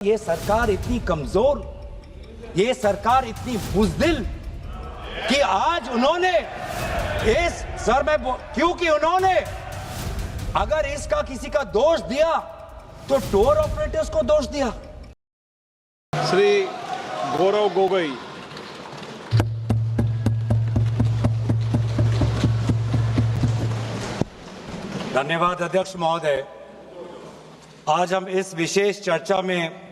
ये सरकार इतनी कमजोर, ये सरकार इतनी बुज़दिल कि आज उन्होंने क्योंकि उन्होंने अगर इसका किसी का दोष दिया तो टूर ऑपरेटर्स को दोष दिया। श्री गौरव गोगोई। धन्यवाद अध्यक्ष महोदय। आज हम इस विशेष चर्चा में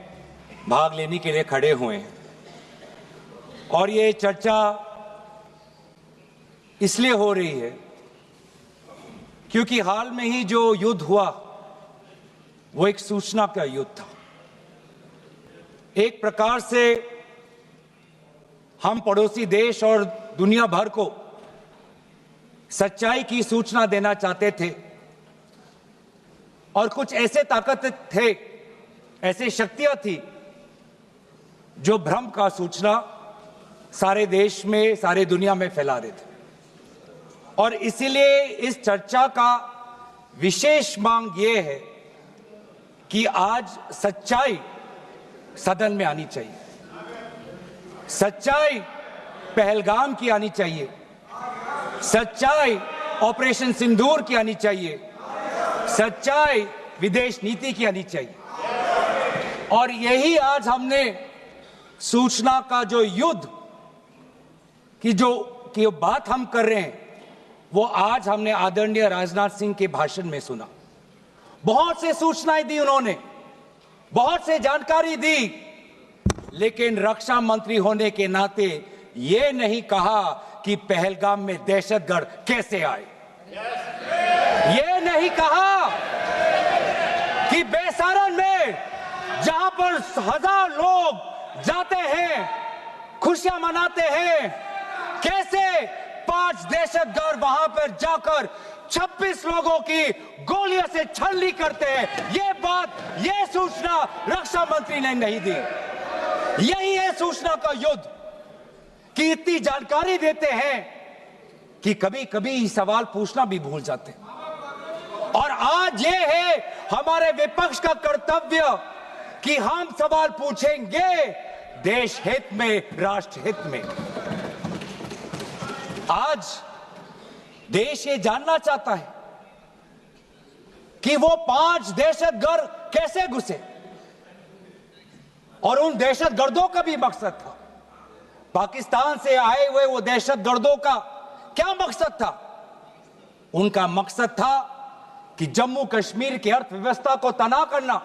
भाग लेने के लिए खड़े हुए हैं और ये चर्चा इसलिए हो रही है क्योंकि हाल में ही जो युद्ध हुआ वो एक सूचना का युद्ध था। एक प्रकार से हम पड़ोसी देश और दुनिया भर को सच्चाई की सूचना देना चाहते थे और कुछ ऐसे ताकत थे, ऐसी शक्तियां थी जो भ्रम का सूचना सारे देश में, सारे दुनिया में फैला रहे थे। और इसीलिए इस चर्चा का विशेष मांग यह है कि आज सच्चाई सदन में आनी चाहिए, सच्चाई पहलगाम की आनी चाहिए, सच्चाई ऑपरेशन सिंदूर की आनी चाहिए, सच्चाई विदेश नीति की आनी चाहिए। और यही आज हमने सूचना का जो युद्ध की जो बात हम कर रहे हैं वो आज हमने आदरणीय राजनाथ सिंह के भाषण में सुना। बहुत से सूचनाएं दी उन्होंने, बहुत से जानकारी दी, लेकिन रक्षा मंत्री होने के नाते ये नहीं कहा कि पहलगाम में दहशतगर्द कैसे आए, ये नहीं कहा कि बेसारन में जहां पर 1000 लोग जाते हैं, खुशियां मनाते हैं, कैसे 5 दहशतगर्द वहां पर जाकर 26 लोगों की गोलियों से छलनी करते हैं। ये सूचना रक्षा मंत्री ने नहीं दी। यही है सूचना का युद्ध कि इतनी जानकारी देते हैं कि कभी कभी सवाल पूछना भी भूल जाते हैं। और आज ये है हमारे विपक्ष का कर्तव्य कि हम सवाल पूछेंगे देश हित में, राष्ट्र हित में। आज देश ये जानना चाहता है कि वो 5 दहशतगर्द कैसे घुसे और उन दहशतगर्दों का भी मकसद था। पाकिस्तान से आए हुए वो दहशतगर्दों का क्या मकसद था? उनका मकसद था कि जम्मू कश्मीर की अर्थव्यवस्था को तनाव करना,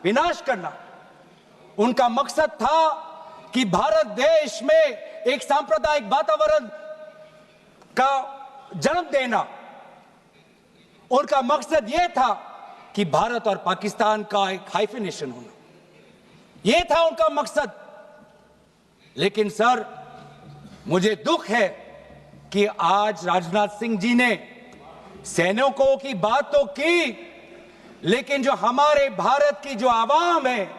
विनाश करना। उनका मकसद था कि भारत देश में एक सांप्रदायिक वातावरण का जन्म देना। उनका मकसद यह था कि भारत और पाकिस्तान का एक हाइफिनेशन होना, यह था उनका मकसद। लेकिन सर, मुझे दुख है कि आज राजनाथ सिंह जी ने सैनिकों की बात तो की, लेकिन जो हमारे भारत की जो आवाम है,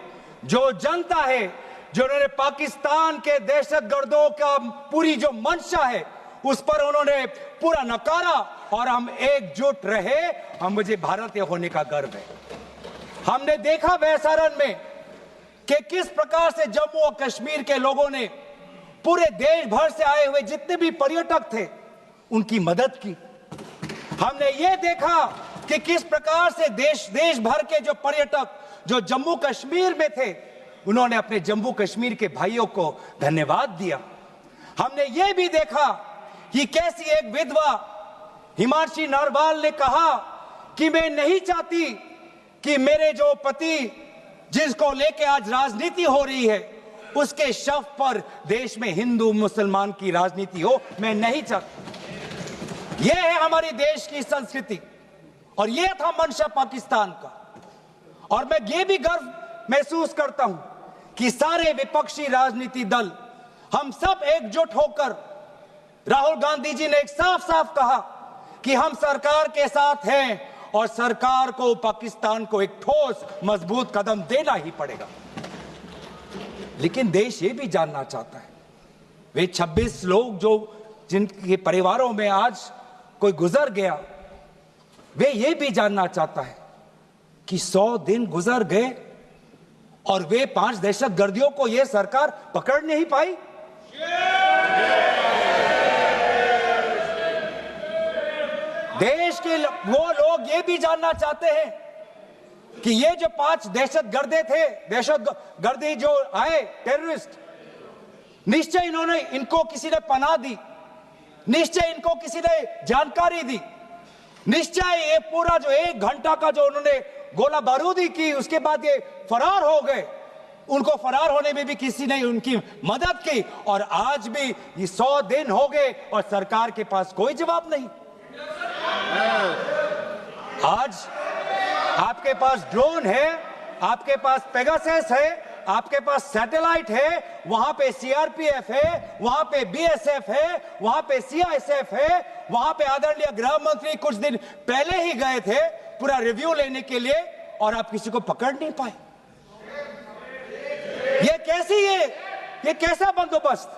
जो जनता है, जो उन्होंने पाकिस्तान के दहशतगर्दों का पूरी जो मंशा है उस पर उन्होंने पूरा नकारा और हम एकजुट रहे। मुझे भारतीय होने का गर्व है। हमने देखा बेसारन में कि किस प्रकार से जम्मू और कश्मीर के लोगों ने पूरे देश भर से आए हुए जितने भी पर्यटक थे उनकी मदद की। हमने ये देखा कि किस प्रकार से देश भर के जो पर्यटक जो जम्मू कश्मीर में थे उन्होंने अपने जम्मू कश्मीर के भाइयों को धन्यवाद दिया। हमने ये भी देखा कि कैसी एक विधवा हिमांशी नरवाल ने कहा कि मैं नहीं चाहती कि मेरे जो पति जिसको लेके आज राजनीति हो रही है उसके शव पर देश में हिंदू मुसलमान की राजनीति हो, मैं नहीं चाहती। यह है हमारे देश की संस्कृति और यह था मंशा पाकिस्तान का। और मैं ये भी गर्व महसूस करता हूं कि सारे विपक्षी राजनीति दल हम सब एकजुट होकर, राहुल गांधी जी ने एक साफ साफ कहा कि हम सरकार के साथ हैं और सरकार को पाकिस्तान को एक ठोस मजबूत कदम देना ही पड़ेगा। लेकिन देश ये भी जानना चाहता है, वे 26 लोग जो जिनके परिवारों में आज कोई गुजर गया, वे ये भी जानना चाहता है कि 100 दिन गुजर गए और वे 5 दहशतगर्दियों को यह सरकार पकड़ नहीं पाई। देश के वो लोग ये भी जानना चाहते हैं कि ये जो 5 दहशतगर्दे थे, दहशतगर्दी जो आए टेररिस्ट, निश्चय इनको किसी ने पनाह दी, निश्चय इनको किसी ने जानकारी दी, निश्चय ये पूरा जो 1 घंटा का जो उन्होंने गोला बारूदी की, उसके बाद ये फरार हो गए। उनको फरार होने में भी किसी ने उनकी मदद की, और आज भी ये 100 दिन हो गए और सरकार के पास कोई जवाब नहीं। आज आपके पास ड्रोन है, आपके पास पेगासस है, आपके पास सैटेलाइट है, वहां पे सीआरपीएफ है, वहां पे बीएसएफ है, वहां पे सीआईएसएफ है, वहां पे आदरणीय गृह मंत्री कुछ दिन पहले ही गए थे पूरा रिव्यू लेने के लिए, और आप किसी को पकड़ नहीं पाए। ये कैसी है, ये कैसा बंदोबस्त?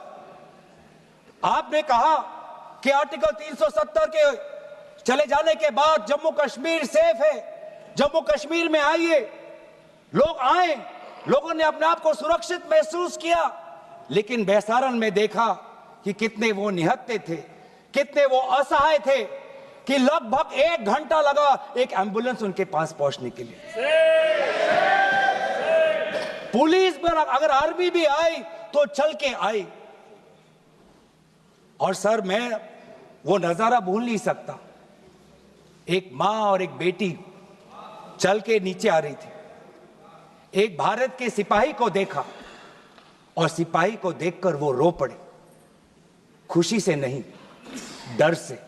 आपने कहा कि आर्टिकल 370 के चले जाने के बाद जम्मू कश्मीर सेफ है, जम्मू कश्मीर में आइए, लोग आए, लोगों ने अपने आप को सुरक्षित महसूस किया, लेकिन बेसारन में देखा कि कितने वो निहत्थे थे, कितने वो असहाय थे, कि लगभग 1 घंटा लगा एक एम्बुलेंस उनके पास पहुंचने के लिए। पुलिस पर अगर आर्मी भी आई तो चल के आई। और सर, मैं वो नजारा भूल नहीं सकता, एक मां और एक बेटी चल के नीचे आ रही थी, एक भारत के सिपाही को देखा और सिपाही को देखकर वो रो पड़े, खुशी से नहीं, डर से,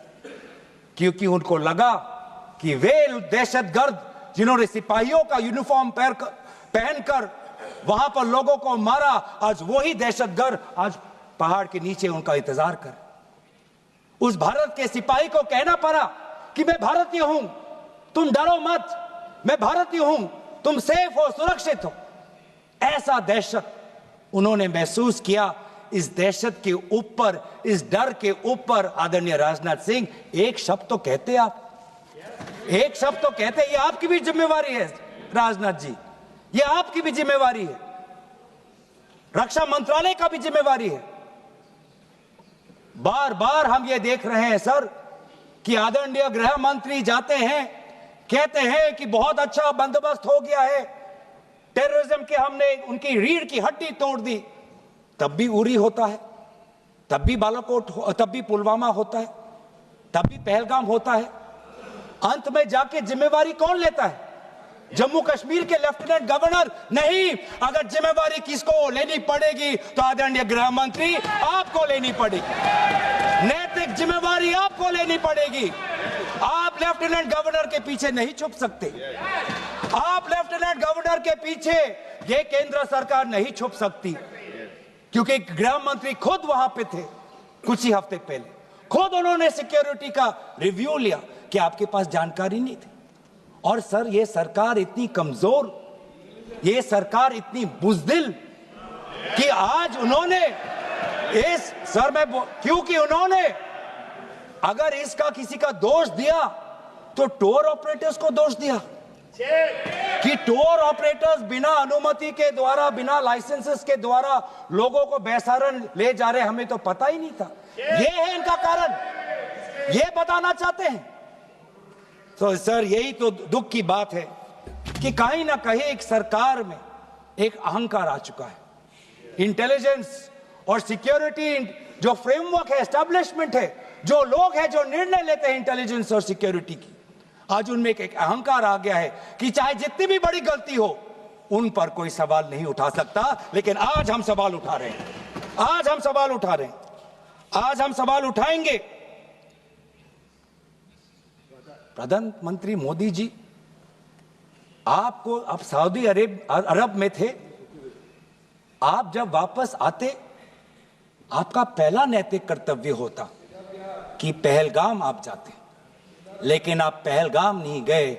क्योंकि उनको लगा कि वे दहशतगर्द जिन्होंने सिपाहियों का यूनिफॉर्म पहनकर वहां पर लोगों को मारा, आज वही दहशतगर्द आज पहाड़ के नीचे उनका इंतजार कर। उस भारत के सिपाही को कहना पड़ा कि मैं भारतीय हूं, तुम डरो मत, मैं भारतीय हूं, तुम सेफ हो, सुरक्षित हो। ऐसा दहशत उन्होंने महसूस किया। इस दहशत के ऊपर, इस डर के ऊपर आदरणीय राजनाथ सिंह एक शब्द तो कहते, आप एक शब्द तो कहते, ये आपकी भी जिम्मेवारी है राजनाथ जी, ये आपकी भी जिम्मेवारी है, रक्षा मंत्रालय का भी जिम्मेवारी है। बार बार हम ये देख रहे हैं सर कि आदरणीय गृह मंत्री जाते हैं, कहते हैं कि बहुत अच्छा बंदोबस्त हो गया है, टेररिज्म के हमने उनकी रीढ़ की हड्डी तोड़ दी, तब भी उरी होता है, तब भी बालाकोट, तब भी पुलवामा होता है, तब भी पहलगाम होता है। अंत में जाके जिम्मेवारी कौन लेता है? जम्मू कश्मीर के लेफ्टिनेंट गवर्नर नहीं। अगर जिम्मेवारी किसको लेनी पड़ेगी तो आदरणीय गृह मंत्री आपको लेनी पड़ेगी, नैतिक जिम्मेवारी आपको लेनी पड़ेगी। आप लेफ्टिनेंट गवर्नर के पीछे नहीं छुप सकते, आप लेफ्टिनेंट गवर्नर के पीछे ये केंद्र सरकार नहीं छुप सकती, क्योंकि गृह मंत्री खुद वहां पे थे कुछ ही हफ्ते पहले, खुद उन्होंने सिक्योरिटी का रिव्यू लिया कि आपके पास जानकारी नहीं थी। और सर, ये सरकार इतनी कमजोर, ये सरकार इतनी बुज़दिल कि आज उन्होंने इस सर में, क्योंकि उन्होंने अगर इसका किसी का दोष दिया तो टूर ऑपरेटर्स को दोष दिया कि टूर ऑपरेटर्स बिना अनुमति के द्वारा, बिना लाइसेंसेस के द्वारा लोगों को बेसहारा ले जा रहे, हमें तो पता ही नहीं था। ये है इनका कारण, ये बताना चाहते हैं। तो सर, यही तो दुख की बात है कि कहीं ना कहीं एक सरकार में एक अहंकार आ चुका है। इंटेलिजेंस और सिक्योरिटी जो फ्रेमवर्क है, एस्टैब्लिशमेंट है, जो लोग हैं जो निर्णय लेते हैं इंटेलिजेंस और सिक्योरिटी की, आज उनमें एक अहंकार आ गया है कि चाहे जितनी भी बड़ी गलती हो उन पर कोई सवाल नहीं उठा सकता। लेकिन आज हम सवाल उठा रहे हैं, आज हम सवाल उठा रहे हैं, आज हम सवाल उठाएंगे। प्रधानमंत्री मोदी जी, आपको, आप सऊदी अरब में थे, आप जब वापस आते आपका पहला नैतिक कर्तव्य होता कि पहलगाम आप जाते, लेकिन आप पहलगाम नहीं गए,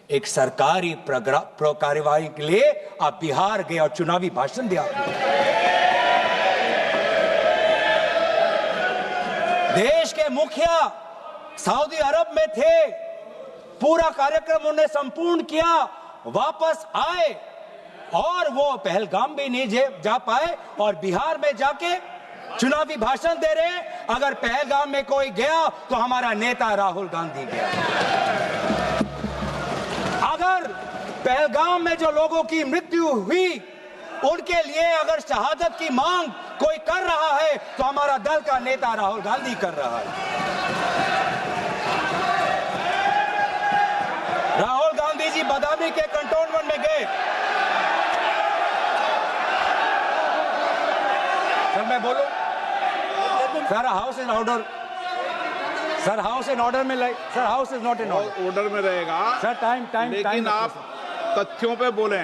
एक सरकारी कार्यवाही के लिए आप बिहार गए और चुनावी भाषण दिया। देश के मुखिया सऊदी अरब में थे, पूरा कार्यक्रम उन्होंने संपूर्ण किया, वापस आए और वो पहलगाम भी नहीं जा पाए और बिहार में जाके चुनावी भाषण दे रहे हैं। अगर पहलगाम में कोई गया तो हमारा नेता राहुल गांधी गया। अगर पहलगाम में जो लोगों की मृत्यु हुई उनके लिए अगर शहादत की मांग कोई कर रहा है तो हमारा दल का नेता राहुल गांधी कर रहा है। राहुल गांधी जी बदामी के कंटोनमेंट में गए। सर मैं बोलूं? Sir house in order. Sir house in order में sir house is not in order में रहेगा सर। टाइम लेकिन आप तथ्यों पे बोले,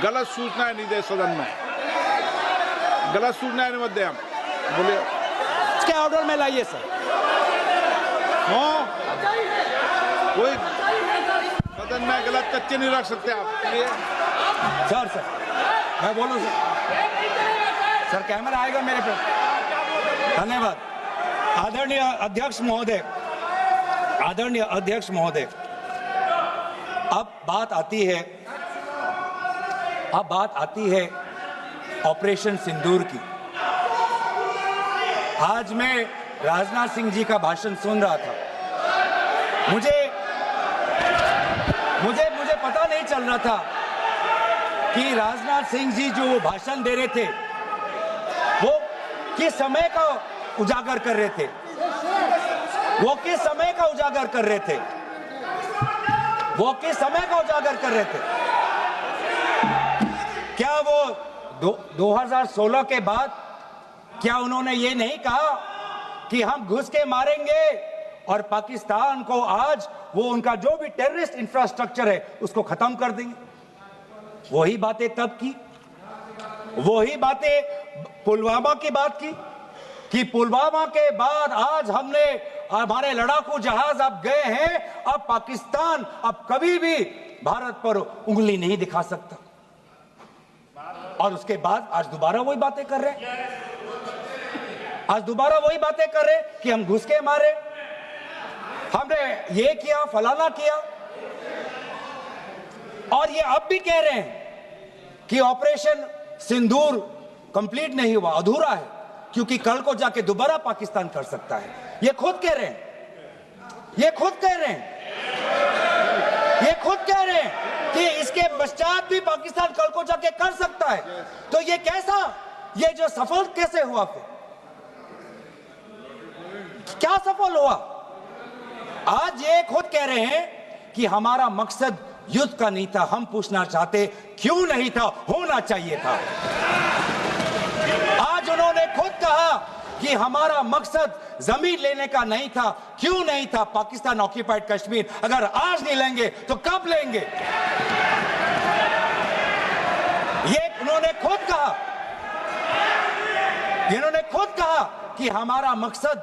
गलत सूचना नहीं दे सदन में, गलत सूचना नहीं मत दे। हम बोलिए इसके ऑर्डर में लाइए सर। कोई सदन में गलत तथ्य नहीं रख सकते आप। सर मैं बोलूं सर कैमरा आएगा मेरे पे। धन्यवाद। आदरणीय अध्यक्ष महोदय, अब बात आती है ऑपरेशन सिंदूर की। आज मैं राजनाथ सिंह जी का भाषण सुन रहा था। मुझे पता नहीं चल रहा था कि राजनाथ सिंह जी जो वो भाषण दे रहे थे वो किस समय का उजागर कर रहे थे। क्या वो 2016 के बाद क्या उन्होंने ये नहीं कहा कि हम घुस के मारेंगे और पाकिस्तान को आज वो उनका जो भी टेररिस्ट इंफ्रास्ट्रक्चर है उसको खत्म कर देंगे? वही बातें तब की, वही बातें पुलवामा की बात की कि पुलवामा के बाद आज हमारे लड़ाकू जहाज अब गए हैं, अब पाकिस्तान अब कभी भी भारत पर उंगली नहीं दिखा सकता। और उसके बाद आज दोबारा वही बातें कर रहे हैं, कि हम घुस के मारे, हमने ये किया, फलाना किया। और ये अब भी कह रहे हैं कि ऑपरेशन सिंदूर कंप्लीट नहीं हुआ, अधूरा है, क्योंकि कल को जाके दोबारा पाकिस्तान कर सकता है। ये खुद कह रहे हैं कि इसके पश्चात भी पाकिस्तान कल को जाके कर सकता है। तो ये ये जो सफल कैसे हुआ? फिर क्या सफल हुआ? आज ये खुद कह रहे हैं कि हमारा मकसद युद्ध का नहीं था। हम पूछना चाहते क्यों नहीं था, होना चाहिए था। आज उन्होंने खुद कहा कि हमारा मकसद जमीन लेने का नहीं था। क्यों नहीं था? पाकिस्तान ऑक्यूपाइड कश्मीर अगर आज नहीं लेंगे तो कब लेंगे? ये उन्होंने खुद कहा कि हमारा मकसद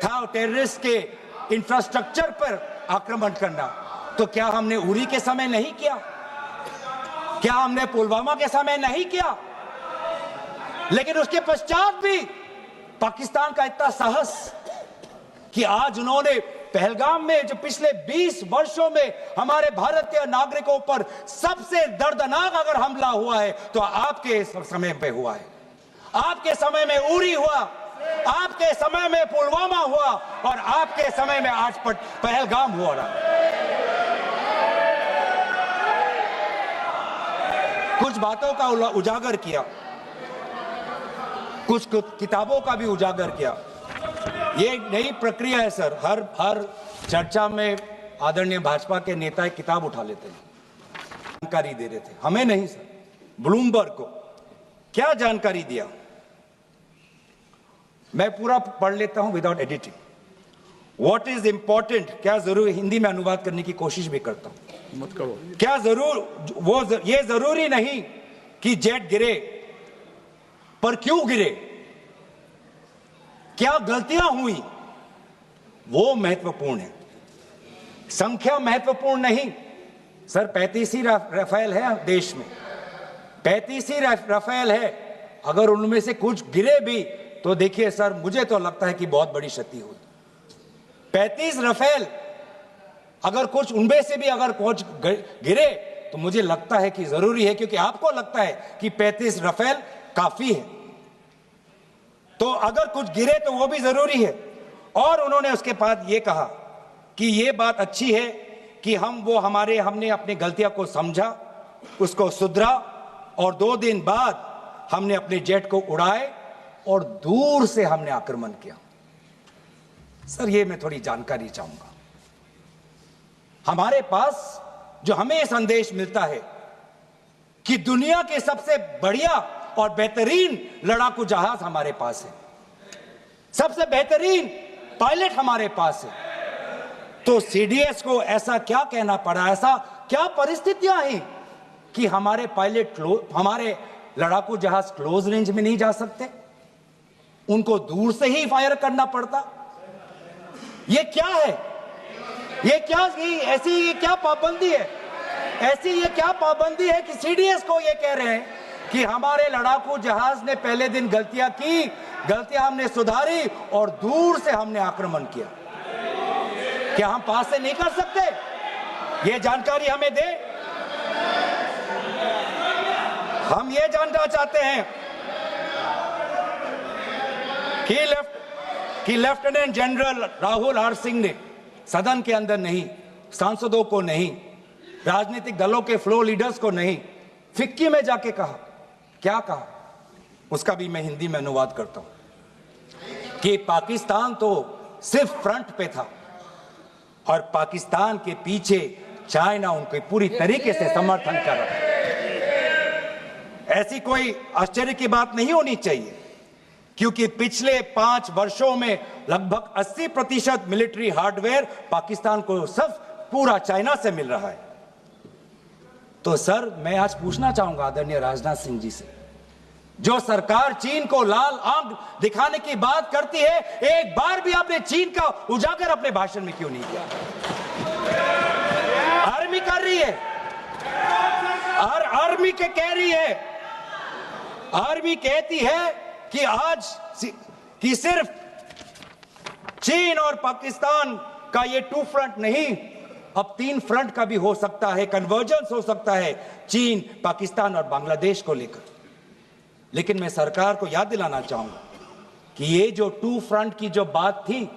था टेररिस्ट के इंफ्रास्ट्रक्चर पर आक्रमण करना। तो क्या हमने उरी के समय नहीं किया? क्या हमने पुलवामा के समय नहीं किया? लेकिन उसके पश्चात भी पाकिस्तान का इतना साहस कि आज उन्होंने पहलगाम में जो पिछले 20 वर्षों में हमारे भारतीय नागरिकों पर सबसे दर्दनाक अगर हमला हुआ है तो आपके समय पे हुआ है। आपके समय में उरी हुआ, आपके समय में पुलवामा हुआ और आपके समय में आज पहलगाम हो रहा है। कुछ बातों का उजागर किया, कुछ किताबों का भी उजागर किया। ये नई प्रक्रिया है सर। हर चर्चा में आदरणीय भाजपा के नेता एक किताब उठा लेते हैं, जानकारी दे रहे थे। हमें नहीं सर, ब्लूमबर्ग को क्या जानकारी दिया? मैं पूरा पढ़ लेता हूं without editing. What is important, क्या जरूरी, हिंदी में अनुवाद करने की कोशिश भी करता हूं, मत करो। क्या ये जरूरी नहीं कि जेट गिरे, पर क्यों गिरे, क्या गलतियां हुई, वो महत्वपूर्ण है। संख्या महत्वपूर्ण नहीं सर। 35 ही राफेल है देश में, 35 ही राफेल है। अगर उनमें से कुछ गिरे भी तो देखिए सर, मुझे तो लगता है कि बहुत बड़ी क्षति हुई। 35 राफेल अगर कुछ उनमें से भी अगर कुछ गिरे तो मुझे लगता है कि जरूरी है, क्योंकि आपको लगता है कि 35 राफेल काफी है, तो अगर कुछ गिरे तो वो भी जरूरी है। और उन्होंने उसके बाद ये कहा कि ये बात अच्छी है कि हमने अपनी गलतियां को समझा, उसको सुधरा, और 2 दिन बाद हमने अपने जेट को उड़ाए और दूर से हमने आक्रमण किया। सर, ये मैं थोड़ी जानकारी चाहूंगा। हमारे पास जो हमें संदेश मिलता है कि दुनिया के सबसे बढ़िया और बेहतरीन लड़ाकू जहाज हमारे पास है, सबसे बेहतरीन पायलट हमारे पास है, तो सीडीएस को ऐसा क्या कहना पड़ा, ऐसा क्या परिस्थितियां हैं कि हमारे हमारे लड़ाकू जहाज क्लोज रेंज में नहीं जा सकते, उनको दूर से ही फायर करना पड़ता? ये क्या है? ये क्या पाबंदी है? ऐसी ये क्या पाबंदी है कि सीडीएस को ये कह रहे हैं कि हमारे लड़ाकू जहाज ने पहले दिन गलतियां की, गलतियां हमने सुधारी और दूर से हमने आक्रमण किया? क्या हम पास से नहीं कर सकते? ये जानकारी हमें दे। हम ये जानना चाहते हैं कि lieutenant general Rahul R Singh ने सदन के अंदर नहीं, सांसदों को नहीं, राजनीतिक दलों के फ्लो लीडर्स को नहीं, फिक्की में जाके कहा। क्या कहा? उसका भी मैं हिंदी में अनुवाद करता हूं कि पाकिस्तान तो सिर्फ फ्रंट पे था और पाकिस्तान के पीछे चाइना उनके पूरी तरीके से समर्थन कर रहा है। ऐसी कोई आश्चर्य की बात नहीं होनी चाहिए, क्योंकि पिछले 5 वर्षों में लगभग 80% मिलिट्री हार्डवेयर पाकिस्तान को सब पूरा चाइना से मिल रहा है। तो सर, मैं आज पूछना चाहूंगा आदरणीय राजनाथ सिंह जी से, जो सरकार चीन को लाल आंख दिखाने की बात करती है, एक बार भी आपने चीन का उजागर अपने भाषण में क्यों नहीं किया? आर्मी कर रही है, आर्मी के कह रही है, आर्मी कहती है कि सिर्फ चीन और पाकिस्तान का ये 2 फ्रंट नहीं, अब 3 फ्रंट का भी हो सकता है, कन्वर्जेंस हो सकता है चीन, पाकिस्तान और बांग्लादेश को लेकर। लेकिन मैं सरकार को याद दिलाना चाहूंगा कि ये जो 2 फ्रंट की जो बात थी,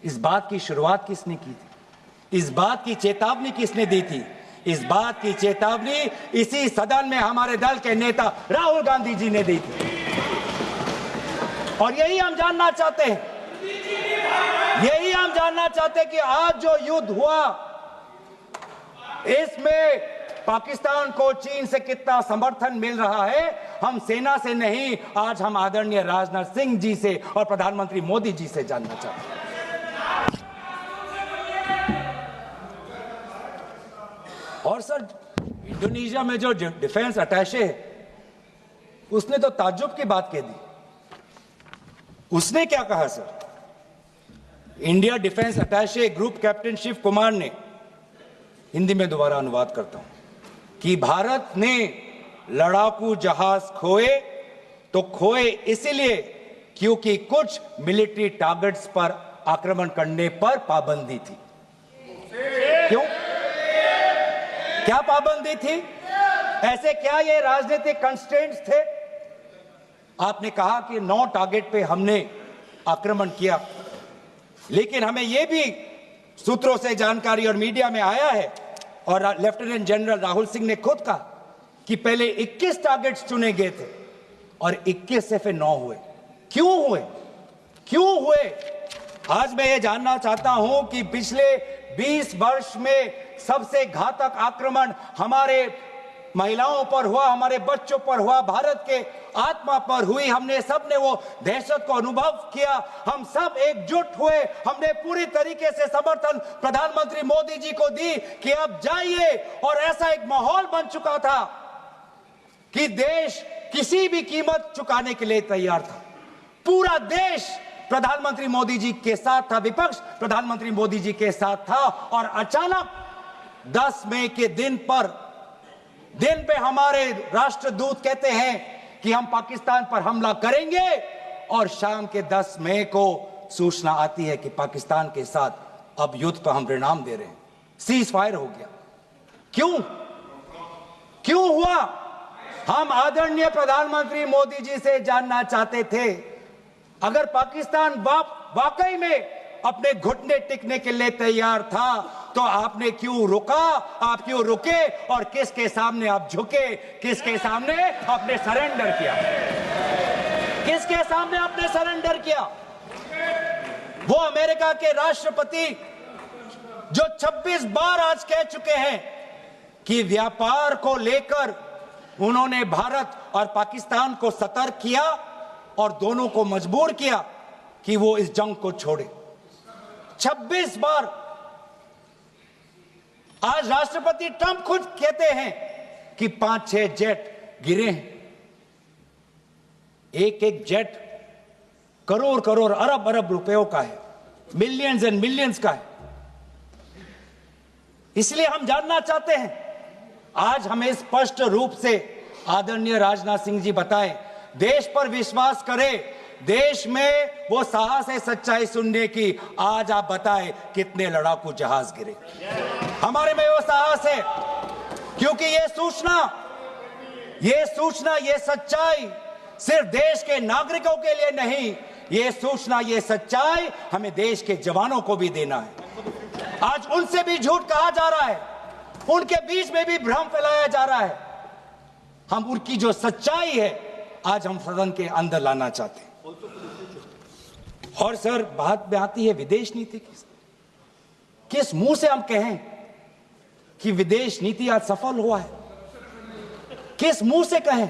इस बात की शुरुआत किसने की थी? इस बात की चेतावनी किसने दी थी? इस बात की चेतावनी इसी सदन में हमारे दल के नेता राहुल गांधी जी ने दी थी। और यही हम जानना चाहते हैं, कि आज जो युद्ध हुआ, इसमें पाकिस्तान को चीन से कितना समर्थन मिल रहा है। हम सेना से नहीं, आज हम आदरणीय राजनाथ सिंह जी से और प्रधानमंत्री मोदी जी से जानना चाहते हैं। और सर, इंडोनेशिया में जो डिफेंस अटैचे है, उसने तो ताज्जुब की बात कह दी। उसने क्या कहा sir? India defence attache group captain Shiv Kumar ने, हिंदी में दोबारा अनुवाद करता हूं, कि भारत ने लड़ाकू जहाज खोए तो खोए इसलिए क्योंकि कुछ मिलिट्री टारगेट्स पर आक्रमण करने पर पाबंदी थी। क्यों? क्या पाबंदी थी? ऐसे क्या ये राजनीतिक कंस्ट्रेंट्स थे? आपने कहा कि 9 टारगेट पे हमने आक्रमण किया, लेकिन हमें यह भी सूत्रों से जानकारी और मीडिया में आया है, और लेफ्टिनेंट जनरल राहुल सिंह ने खुद कहा कि पहले 21 टारगेट्स चुने गए थे और 21 से फिर 9 हुए। क्यों हुए? आज मैं ये जानना चाहता हूं कि पिछले 20 वर्ष में सबसे घातक आक्रमण हमारे महिलाओं पर हुआ, हमारे बच्चों पर हुआ, भारत के आत्मा पर हुई। हमने सबने वो दहशत को अनुभव किया, हम सब एकजुट हुए, हमने पूरी तरीके से समर्थन प्रधानमंत्री मोदी जी को दी कि अब जाइए। और ऐसा एक माहौल बन चुका था कि देश किसी भी कीमत चुकाने के लिए तैयार था। पूरा देश प्रधानमंत्री मोदी जी के साथ था, विपक्ष प्रधानमंत्री मोदी जी के साथ था। और अचानक 10 मई के दिन पे हमारे राष्ट्रदूत कहते हैं कि हम पाकिस्तान पर हमला करेंगे, और शाम के 10 मई को सूचना आती है कि पाकिस्तान के साथ अब युद्ध पर हम परिणाम दे रहे हैं, सीज फायर हो गया। क्यों हुआ? हम आदरणीय प्रधानमंत्री मोदी जी से जानना चाहते थे, अगर पाकिस्तान वाकई में अपने घुटने टिकने के लिए तैयार था तो आपने क्यों रुका? आप क्यों रुके और किसके सामने आप झुके? किसके सामने आपने सरेंडर किया? किसके सामने आपने सरेंडर किया? वो अमेरिका के राष्ट्रपति जो 26 बार आज कह चुके हैं कि व्यापार को लेकर उन्होंने भारत और पाकिस्तान को सतर्क किया और दोनों को मजबूर किया कि वो इस जंग को छोड़े। 26 बार। आज राष्ट्रपति ट्रंप खुद कहते हैं कि 5-6 जेट गिरे हैं। एक एक जेट करोड़ करोड़ अरब अरब रुपयों का है, मिलियंस एंड मिलियंस का है। इसलिए हम जानना चाहते हैं, आज हमें स्पष्ट रूप से आदरणीय राजनाथ सिंह जी बताएं, देश पर विश्वास करें, देश में वो साहस है सच्चाई सुनने की। आज आप बताएं कितने लड़ाकू जहाज गिरे? हमारे में वो साहस है, क्योंकि ये सूचना, ये सच्चाई सिर्फ देश के नागरिकों के लिए नहीं, ये सूचना, ये सच्चाई हमें देश के जवानों को भी देना है। आज उनसे भी झूठ कहा जा रहा है, उनके बीच में भी भ्रम फैलाया जा रहा है। हम उनकी जो सच्चाई है आज हम सदन के अंदर लाना चाहते हैं। और सर, बात में आती है विदेश नीति की। किस मुंह से हम कहें कि विदेश नीति आज सफल हुआ है? किस मुंह से कहें?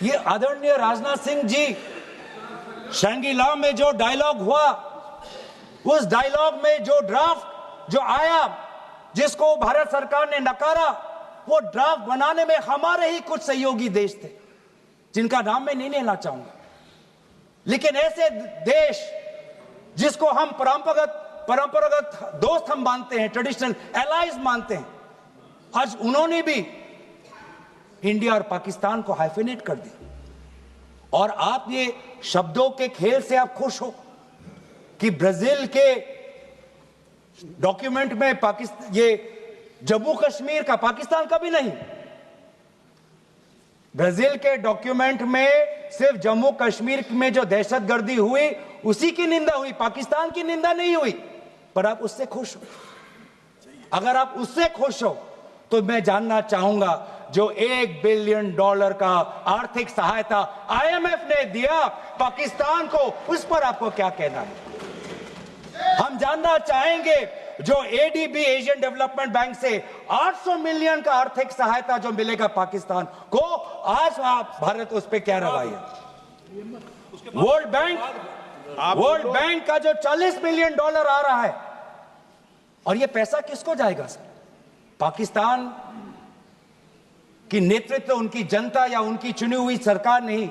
ये आदरणीय राजनाथ सिंह जी, शंगीला में जो डायलॉग हुआ, उस डायलॉग में जो ड्राफ्ट जो आया, जिसको भारत सरकार ने नकारा, वो ड्राफ्ट बनाने में हमारे ही कुछ सहयोगी देश थे, जिनका नाम मैं नहीं लेना चाहूंगा। लेकिन ऐसे देश जिसको हम परंपरागत दोस्त हम मानते हैं, ट्रेडिशनल एलाइज मानते हैं, आज उन्होंने भी इंडिया और पाकिस्तान को हाइफिनेट कर दिया। और आप ये शब्दों के खेल से आप खुश हो कि ब्राजील के डॉक्यूमेंट में पाकिस्तान, ये जम्मू कश्मीर का पाकिस्तान का भी नहीं, ब्राजील के डॉक्यूमेंट में सिर्फ जम्मू कश्मीर में जो दहशतगर्दी हुई उसी की निंदा हुई, पाकिस्तान की निंदा नहीं हुई। पर आप उससे खुश हो? अगर आप उससे खुश हो तो मैं जानना चाहूंगा, जो $1 बिलियन का आर्थिक सहायता IMF ने दिया पाकिस्तान को, उस पर आपको क्या कहना है? हम जानना चाहेंगे, जो ADB एशियन डेवलपमेंट बैंक से 800 मिलियन का आर्थिक सहायता जो मिलेगा पाकिस्तान को, आज भारत उस पर क्या रवैया? वर्ल्ड बैंक का जो $40 मिलियन आ रहा है, और ये पैसा किसको जाएगा सर? पाकिस्तान की नेतृत्व उनकी जनता या उनकी चुनी हुई सरकार नहीं,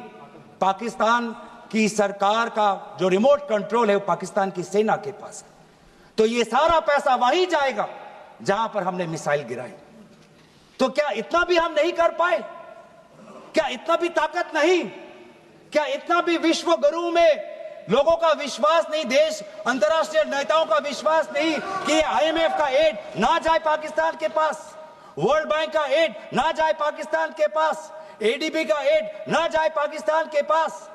पाकिस्तान की सरकार का जो रिमोट कंट्रोल है वो पाकिस्तान की सेना के पास है। तो ये सारा पैसा वहीं जाएगा जहां पर हमने मिसाइल गिराई। तो क्या इतना भी हम नहीं कर पाए? क्या इतना भी ताकत नहीं? क्या इतना भी विश्व गुरु में लोगों का विश्वास नहीं, देश अंतर्राष्ट्रीय नेताओं का विश्वास नहीं कि IMF का एड ना जाए पाकिस्तान के पास, वर्ल्ड बैंक का एड ना जाए पाकिस्तान के पास, ADB का एड ना जाए पाकिस्तान के पास?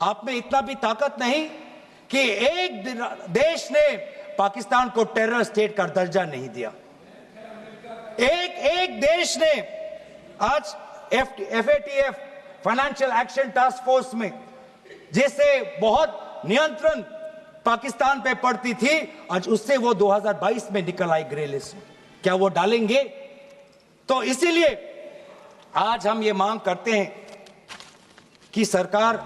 आप में इतना भी ताकत नहीं कि एक देश ने पाकिस्तान को टेरर स्टेट का दर्जा नहीं दिया। एक देश ने आज FATF financial action task force में, जिससे बहुत नियंत्रण पाकिस्तान पे पड़ती थी, आज उससे वो 2022 में निकल आई ग्रे लिस्ट में। क्या वो डालेंगे? तो इसीलिए आज हम ये मांग करते हैं कि सरकार,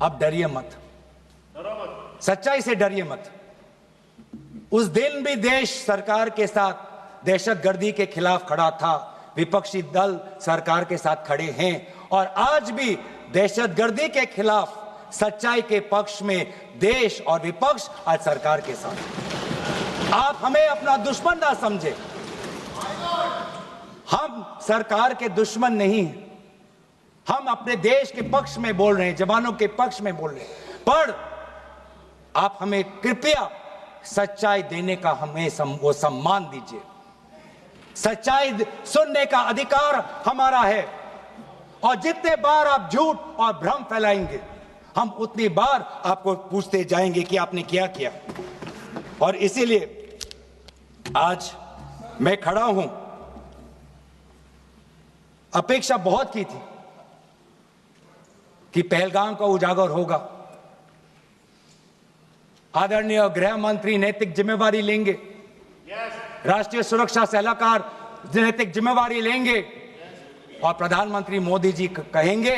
अब डरिए मत, सच्चाई से डरिए मत। उस दिन भी देश सरकार के साथ दहशतगर्दी के खिलाफ खड़ा था, विपक्षी दल सरकार के साथ खड़े हैं, और आज भी दहशतगर्दी के खिलाफ सच्चाई के पक्ष में देश और विपक्ष आज सरकार के साथ। आप हमें अपना दुश्मन ना समझे, हम सरकार के दुश्मन नहीं हैं, हम अपने देश के पक्ष में बोल रहे हैं, जवानों के पक्ष में बोल रहे हैं। पर आप हमें कृपया सच्चाई देने का हमें वो सम्मान दीजिए। सच्चाई सुनने का अधिकार हमारा है, और जितने बार आप झूठ और भ्रम फैलाएंगे, हम उतनी बार आपको पूछते जाएंगे कि आपने क्या किया। और इसीलिए आज मैं खड़ा हूं। अपेक्षा बहुत की थी कि पहलगाम का उजागर होगा, आदरणीय गृह मंत्री नैतिक जिम्मेवारी लेंगे, राष्ट्रीय सुरक्षा सलाहकार नैतिक जिम्मेवारी लेंगे, और प्रधानमंत्री मोदी जी कहेंगे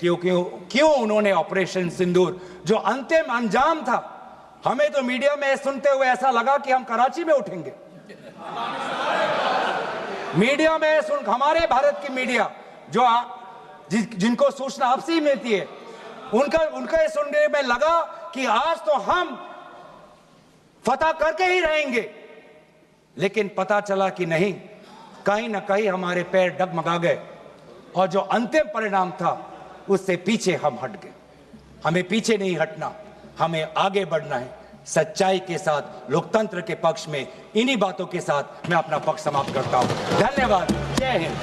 क्यों उन्होंने ऑपरेशन सिंदूर जो अंतिम अंजाम था, हमें तो मीडिया में सुनते हुए ऐसा लगा कि हम कराची में उठेंगे। मीडिया में हमारे भारत की मीडिया जो जिनको सूचना आपसी मिलती है, उनका सुनने में लगा कि आज तो हम फतह करके ही रहेंगे, लेकिन पता चला कि नहीं, कहीं ना कहीं हमारे पैर डगमगा गए, और जो अंतिम परिणाम था उससे पीछे हम हट गए। हमें पीछे नहीं हटना, हमें आगे बढ़ना है, सच्चाई के साथ, लोकतंत्र के पक्ष में। इन्हीं बातों के साथ मैं अपना पक्ष समाप्त करता हूं। धन्यवाद। जय हिंद।